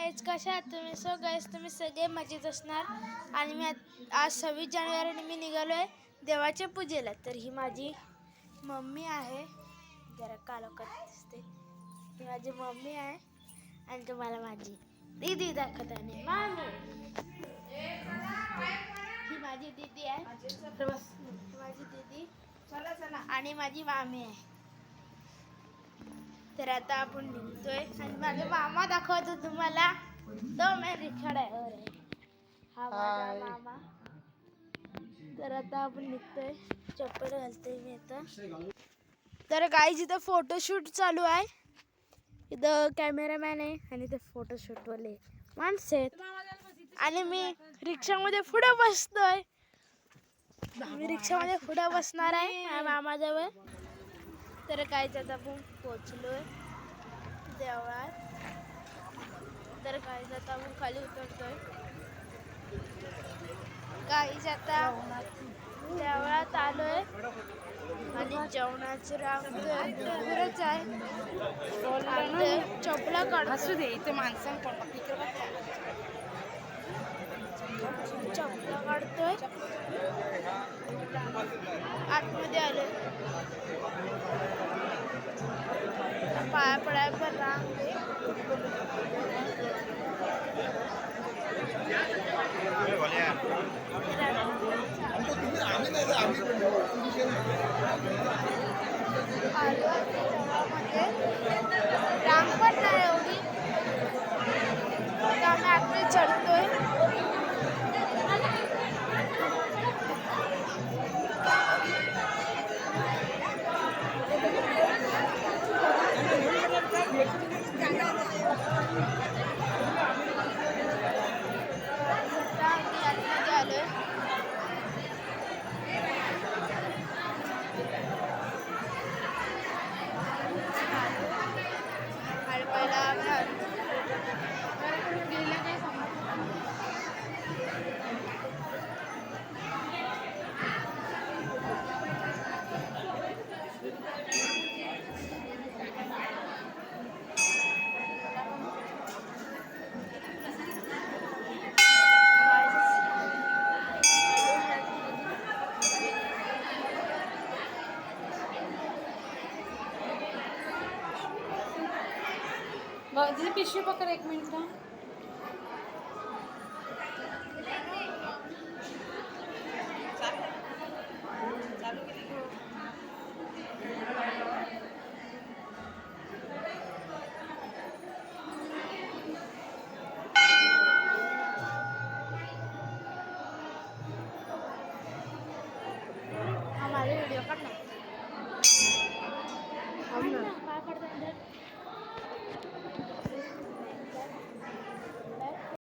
Guys, कशा आहात तुम्ही? सो गाईज, तुम्ही सगळे मजेत असणार. आणि मी आज 26 जानेवारीने मी निघालो आहे देवाच्या पूजेला. तर ही माझी मम्मी आहे, जरा कालोखात दिसते. ही माझी मम्मी आहे आणि तुम्हाला माझी दीदी दाखवत आहे. मामी, ही माझी दीदी आहे. माझी दीदी आणि माझी मामी आहे. तर आता आपण निघतोय आणि माझा मामा दाखवतो तुम्हाला. तो मी रिक्षा ड्रायव्हर आहे, हा माझा मामा. तर आता आपण निघतोय, चप्पल घालतोय मी आता. तर गाईज, इथं फोटोशूट चालू आहे. इथं कॅमेरामॅन आहे आणि इथं फोटोशूटवाले माणसं आहेत. आणि मी रिक्षामध्ये पुढे बसतोय. मी रिक्षामध्ये पुढे बसणार आहे माझ्या मामाजवळ. तर गाईज, आता आपण पोचलोय देवळात. तर गाईज, आता आपण खाली उतरतोय. गाईज, आता देवळात आलोय आणि जेवणाचं रांगतोय. दूरच आहे. चपला काढतो दे इथे माणसं चपला काढतोय. आतमध्ये आलोय. पाया पडाय पण रांग आहे. रांग पण नाही एवढी. आम्ही आतमध्ये चढतोय. दीदी पिशवी पकड़, एक मिनट का. हमारे वीडियो का ना काय पडतं